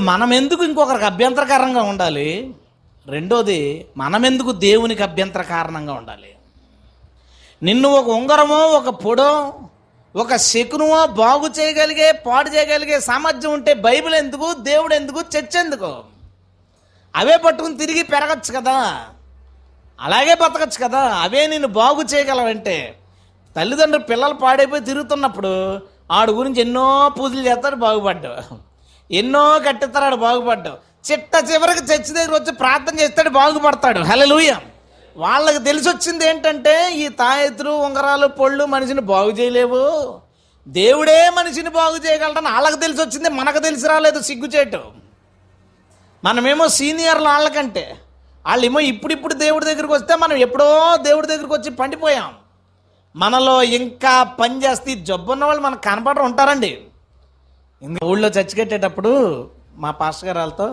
మనం ఎందుకు ఇంకొకరికి అభ్యంతరకరంగా ఉండాలి? రెండోది, మనం ఎందుకు దేవునికి అభ్యంతర కారణంగా ఉండాలి? నిన్ను ఒక ఉంగరమో, ఒక పొడో, ఒక శకునమో బాగు చేయగలిగే, పాడు చేయగలిగే సామర్థ్యం ఉంటే బైబిల్ ఎందుకు, దేవుడు ఎందుకు, చర్చ ఎందుకు? అవే పట్టుకుని తిరిగి పెరగచ్చు కదా, అలాగే బతకచ్చు కదా. అవే నిన్ను బాగు చేయగలవంటే, తల్లిదండ్రులు పిల్లలు పాడైపోయి తిరుగుతున్నప్పుడు ఆడు గురించి ఎన్నో పూజలు చేస్తాడు, బాగుపడ్డావు. ఎన్నో కట్టిస్తాడు, బాగుపడ్డావు. చివరికి చర్చి దగ్గర వచ్చి ప్రార్థన చేస్తాడు, బాగుపడతాడు. హల్లెలూయా. వాళ్ళకి తెలిసి వచ్చింది ఏంటంటే, ఈ తాయెత్తులు, ఉంగరాలు, పొళ్ళు మనిషిని బాగు చేయలేవు, దేవుడే మనిషిని బాగు చేయగలడని వాళ్ళకి తెలిసి వచ్చింది. మనకు తెలిసి రాలేదు, సిగ్గుచేటు. మనమేమో సీనియర్లు వాళ్ళకంటే, వాళ్ళేమో ఇప్పుడిప్పుడు దేవుడి దగ్గరికి వస్తే మనం ఎప్పుడో దేవుడి దగ్గరికి వచ్చి పండిపోయాం. మనలో ఇంకా పని చేస్తే జబ్బున్న వాళ్ళు మనకు కనపడరు ఉంటారండి. ఊళ్ళో చర్చి కట్టేటప్పుడు మా పాస్టర్ గారు వాళ్ళతో,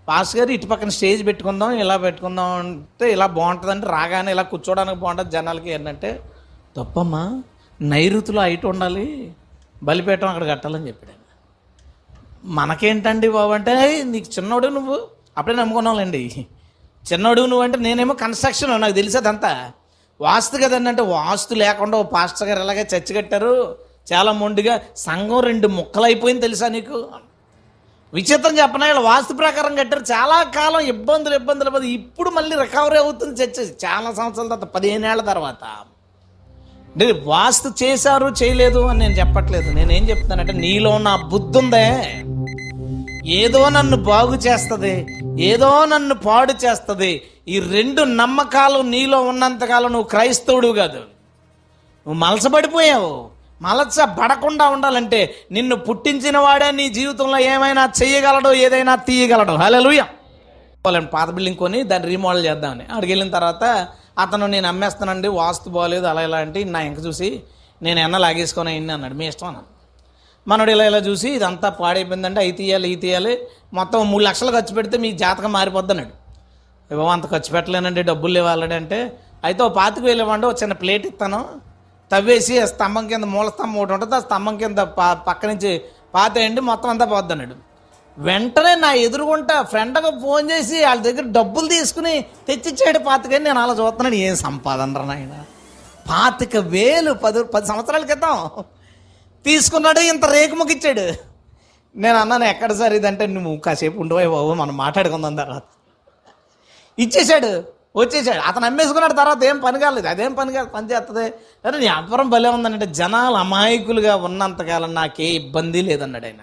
పాస్టర్ గారు ఇటు పక్కన స్టేజ్ పెట్టుకుందాం, ఇలా పెట్టుకుందాం అంటే ఇలా బాగుంటుందంటే, రాగానే ఇలా కూర్చోడానికి బాగుంటుంది జనాలకి. ఏంటంటే, తప్పమ్మా, నైరుతిలో హైట్ ఉండాలి, బలిపేటం అక్కడ కట్టాలని చెప్పాడు. మనకేంటండి బాబు అంటే, నీకు చిన్నోడు నువ్వు, అప్పుడే నమ్ముకున్నావులేండి. చిన్నోడు నువ్వు అంటే, నేనేమో కన్స్ట్రక్షన్, నాకు తెలిసేదంతా వాస్తు కదండి. అంటే వాస్తు లేకుండా ఓ పాస్టర్ గారు ఇలాగే చర్చి కట్టారు, చాలా మొండిగా, సంఘం 2 ముక్కలు అయిపోయింది తెలుసా నీకు? విచిత్రం చెప్పనా, ఇలా వాస్తు ప్రకారం కట్టారు. చాలా కాలం ఇబ్బందులు. ఇప్పుడు మళ్ళీ రికవరీ అవుతుంది చర్చ, చాలా సంవత్సరాల తర్వాత, 15 ఏళ్ల తర్వాత. అంటే వాస్తు చేశారు చేయలేదు అని నేను చెప్పట్లేదు. నేనేం చెప్తానంటే, నీలో ఉన్న బుద్ధి ఉందే, ఏదో నన్ను బాగు చేస్తుంది, ఏదో నన్ను పాడు చేస్తుంది. ఈ 2 నమ్మకాలు నీలో ఉన్నంతకాలం నువ్వు క్రైస్తవుడు కాదు. నువ్వు మలసపడిపోయావు. మలసపడకుండా ఉండాలంటే, నిన్ను పుట్టించిన వాడే నీ జీవితంలో ఏమైనా చేయగలడు, ఏదైనా తీయగలడు. హల్లెలూయా. పాత బిల్డింగ్ కొని దాన్ని రీమోడల్ చేద్దామని అక్కడికి వెళ్ళిన తర్వాత, అతను నేను అమ్మేస్తానండి, వాస్తు బాగోలేదు, అలా ఇలా అంటే నా ఇంక చూసి, నేను ఎన్న లాగేసుకొని అయింది అన్నాడు. మీ ఇష్టం అన్నాడు. మనోడు ఇలా చూసి, ఇదంతా పాడైపోయిందంటే అవి తీయాలి, మొత్తం 3 లక్షలు ఖర్చు పెడితే మీ జాతకం మారిపోద్ది అన్నాడు. ఇవ్వ, అంత ఖర్చు పెట్టలేనండి, డబ్బులు లేవు ఆల్రెడీ అంటే, అయితే ఓ 25,000 ఇవ్వండి, ఒక చిన్న ప్లేట్ ఇస్తాను, తవ్వేసి ఆ స్తంభం కింద, మూల స్తంభం ఒకటి ఉంటుంది, ఆ స్తంభం కింద పక్క నుంచి పాతేయండి, మొత్తం అంతా పోద్ది అన్నాడు. వెంటనే నా ఎదురుగుంటా ఫ్రెండ్కి ఫోన్ చేసి వాళ్ళ దగ్గర డబ్బులు తీసుకుని తెచ్చిచ్చాడు. 25,000. నేను అలా చూస్తున్నాను, ఏం సంపాదన రా నాయన. 25,000 10 సంవత్సరాల క్రితం తీసుకున్నాడు, ఇంత రేకుముఖ ఇచ్చాడు. నేను అన్నాను, ఎక్కడ సార్ ఇదంటే, నువ్వు కాసేపు ఉండిపోయి బాబు, మనం మాట్లాడుకుందాం తర్వాత. ఇచ్చేసాడు, వచ్చేసాడు. అతను అమ్మేసుకున్నాడు. తర్వాత ఏం పని కాలేదు, అదేం పని కాదు, పని చేస్తుంది. కానీ వ్యాపారం భలే ఉందనంటే, జనాలు అమాయకులుగా ఉన్నంతకాలం నాకే ఇబ్బంది లేదన్నాడు ఆయన.